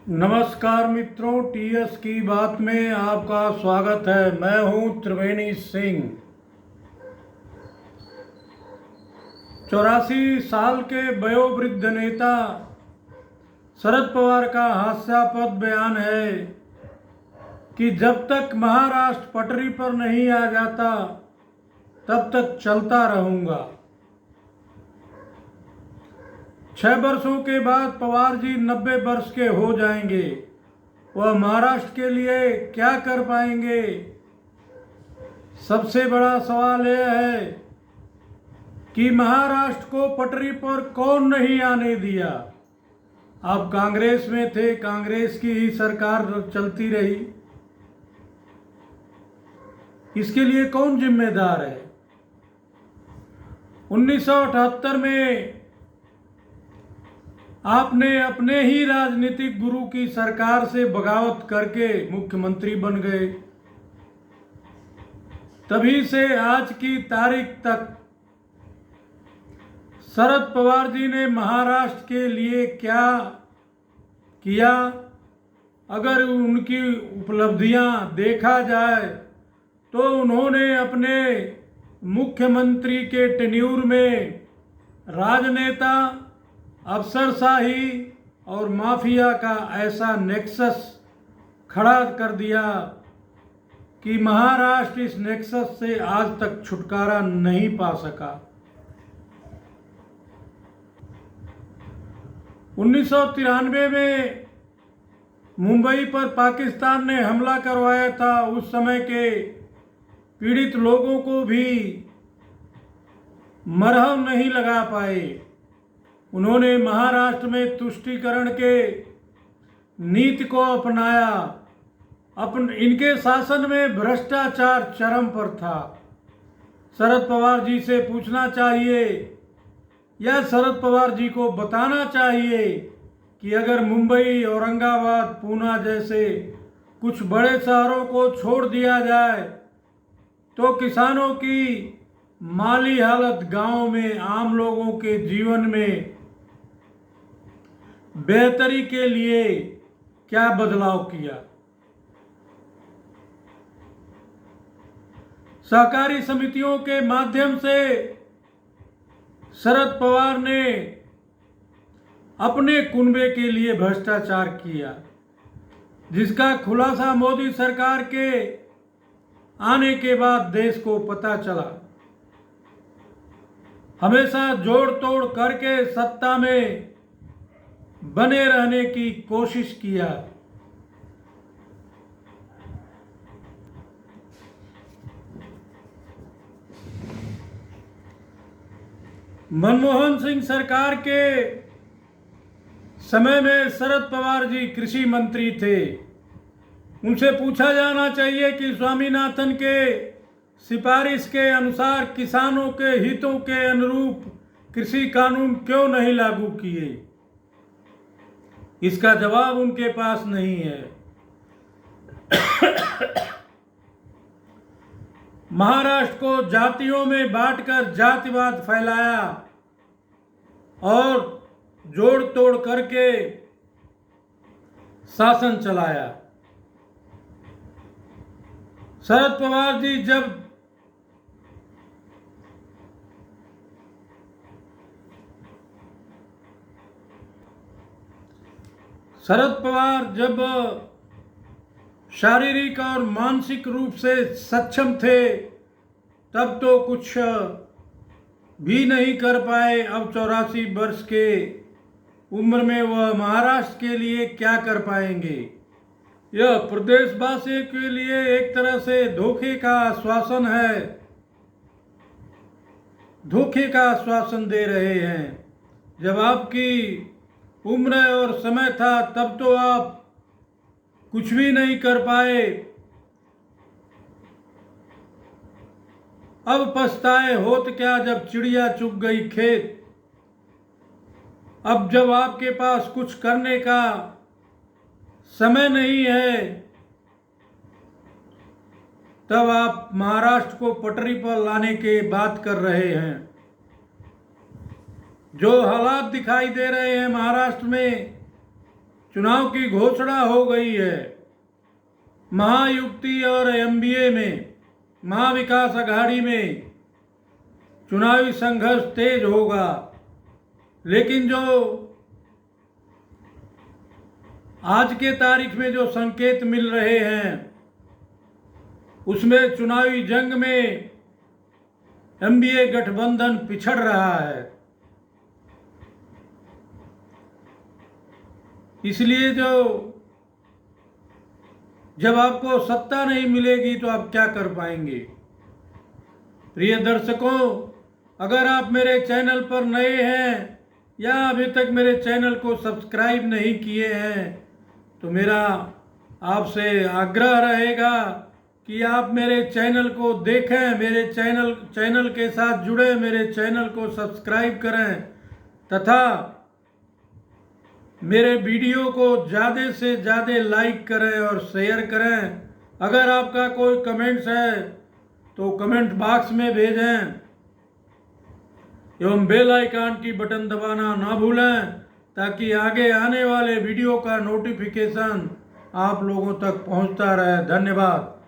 नमस्कार मित्रों, टीएस की बात में आपका स्वागत है। मैं हूं त्रिवेणी सिंह। 84 साल के वयोवृद्ध नेता शरद पवार का हास्यास्पद बयान है कि जब तक महाराष्ट्र पटरी पर नहीं आ जाता तब तक चलता रहूंगा। 6 वर्षों के बाद पवार जी 90 वर्ष के हो जाएंगे। वह महाराष्ट्र के लिए क्या कर पाएंगे? सबसे बड़ा सवाल यह है कि महाराष्ट्र को पटरी पर कौन नहीं आने दिया। आप कांग्रेस में थे, कांग्रेस की ही सरकार चलती रही। इसके लिए कौन जिम्मेदार है? 1978 में आपने अपने ही राजनीतिक गुरु की सरकार से बगावत करके मुख्यमंत्री बन गए। तभी से आज की तारीख तक शरद पवार जी ने महाराष्ट्र के लिए क्या किया? अगर उनकी उपलब्धियां देखा जाए तो उन्होंने अपने मुख्यमंत्री के टेन्यूर में राजनेता, अफसरशाही और माफिया का ऐसा नेक्सस खड़ा कर दिया कि महाराष्ट्र इस नेक्सस से आज तक छुटकारा नहीं पा सका। 1993 में मुंबई पर पाकिस्तान ने हमला करवाया था। उस समय के पीड़ित लोगों को भी मरहम नहीं लगा पाए। उन्होंने महाराष्ट्र में तुष्टीकरण के नीति को अपनाया। इनके शासन में भ्रष्टाचार चरम पर था। शरद पवार जी से पूछना चाहिए या शरद पवार जी को बताना चाहिए कि अगर मुंबई, औरंगाबाद, पूना जैसे कुछ बड़े शहरों को छोड़ दिया जाए तो किसानों की माली हालत, गांव में आम लोगों के जीवन में बेहतरी के लिए क्या बदलाव किया। सहकारी समितियों के माध्यम से शरद पवार ने अपने कुनबे के लिए भ्रष्टाचार किया, जिसका खुलासा मोदी सरकार के आने के बाद देश को पता चला। हमेशा जोड़ तोड़ करके सत्ता में बने रहने की कोशिश किया। मनमोहन सिंह सरकार के समय में शरद पवार जी कृषि मंत्री थे। उनसे पूछा जाना चाहिए कि स्वामीनाथन के सिफारिश के अनुसार किसानों के हितों के अनुरूप कृषि कानून क्यों नहीं लागू किए। इसका जवाब उनके पास नहीं है। महाराष्ट्र को जातियों में बांटकर जातिवाद फैलाया और जोड़ तोड़ करके शासन चलाया। शरद पवार जी जब शारीरिक और मानसिक रूप से सक्षम थे तब तो कुछ भी नहीं कर पाए। अब 84 वर्ष के उम्र में वह महाराष्ट्र के लिए क्या कर पाएंगे? यह प्रदेशवासियों के लिए एक तरह से धोखे का आश्वासन है, धोखे का आश्वासन दे रहे हैं। जब आपकी उम्र और समय था तब तो आप कुछ भी नहीं कर पाए। अब पछताए होत क्या जब चिड़िया चुग गई खेत। अब जब आपके पास कुछ करने का समय नहीं है तब आप महाराष्ट्र को पटरी पर लाने की बात कर रहे हैं। जो हालात दिखाई दे रहे हैं महाराष्ट्र में, चुनाव की घोषणा हो गई है। महायुक्ति और एमबीए में, महाविकास अघाड़ी में चुनावी संघर्ष तेज होगा, लेकिन जो आज के तारीख में जो संकेत मिल रहे हैं उसमें चुनावी जंग में एमबीए गठबंधन पिछड़ रहा है। इसलिए जब आपको सत्ता नहीं मिलेगी तो आप क्या कर पाएंगे। प्रिय दर्शकों, अगर आप मेरे चैनल पर नए हैं या अभी तक मेरे चैनल को सब्सक्राइब नहीं किए हैं तो मेरा आपसे आग्रह रहेगा कि आप मेरे चैनल को देखें, मेरे चैनल के साथ जुड़े, मेरे चैनल को सब्सक्राइब करें तथा मेरे वीडियो को ज़्यादा से ज़्यादा लाइक करें और शेयर करें। अगर आपका कोई कमेंट्स है तो कमेंट बॉक्स में भेजें एवं बेल आइकन की बटन दबाना ना भूलें ताकि आगे आने वाले वीडियो का नोटिफिकेशन आप लोगों तक पहुंचता रहे। धन्यवाद।